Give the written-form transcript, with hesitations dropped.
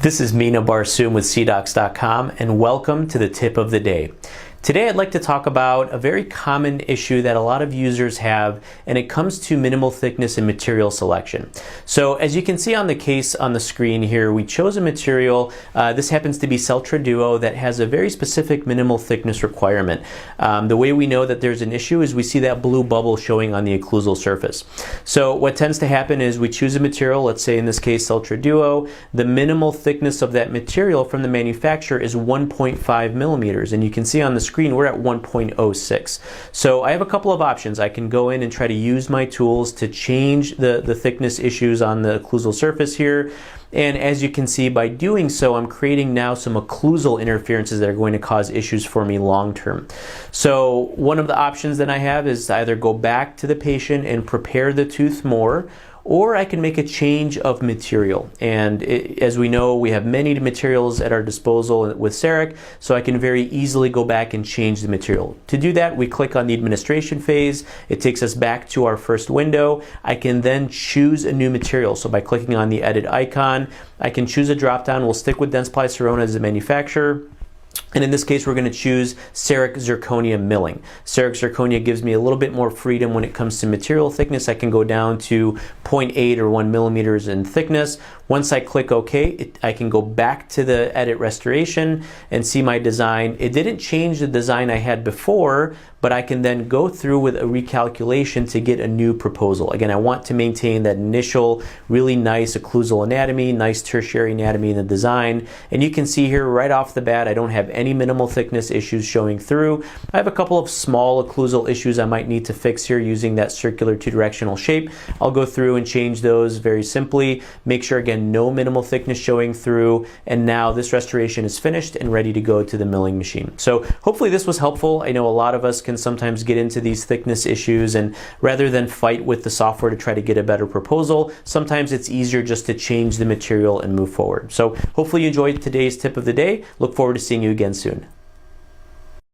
This is Mina Barsoom with cdocs.com, and welcome to the tip of the day. Today I'd like to talk about a very common issue that a lot of users have, and it comes to minimal thickness and material selection. So as you can see on the case on the screen here, we chose a material, this happens to be Celtra Duo, that has a very specific minimal thickness requirement. The way we know that there's an issue is we see that blue bubble showing on the occlusal surface. So what tends to happen is we choose a material, let's say in this case Celtra Duo, the minimal thickness of that material from the manufacturer is 1.5 millimeters, and you can see on the screen we're at 1.06. So I have a couple of options. I can go in and try to use my tools to change the thickness issues on the occlusal surface here. And as you can see, by doing so, I'm creating now some occlusal interferences that are going to cause issues for me long term. So one of the options that I have is to either go back to the patient and prepare the tooth more, or I can make a change of material. And as we know, we have many materials at our disposal with CEREC, so I can very easily go back and change the material. To do that, we click on the administration phase. It takes us back to our first window. I can then choose a new material. So by clicking on the edit icon, I can choose a drop-down. We'll stick with Dentsply Sirona as the manufacturer. And in this case, we're going to choose CEREC Zirconia Milling. CEREC Zirconia gives me a little bit more freedom when it comes to material thickness. I can go down to 0.8 or 1 millimeters in thickness. Once I click OK, I can go back to the edit restoration and see my design. It didn't change the design I had before, but I can then go through with a recalculation to get a new proposal. Again, I want to maintain that initial really nice occlusal anatomy, nice tertiary anatomy in the design. And you can see here right off the bat, I don't have any minimal thickness issues showing through. I have a couple of small occlusal issues I might need to fix here using that circular two-directional shape. I'll go through and change those very simply. Make sure, again, no minimal thickness showing through. And now this restoration is finished and ready to go to the milling machine. So hopefully this was helpful. I know a lot of us can sometimes get into these thickness issues, and rather than fight with the software to try to get a better proposal, sometimes it's easier just to change the material and move forward. So hopefully you enjoyed today's tip of the day. Look forward to seeing you again soon.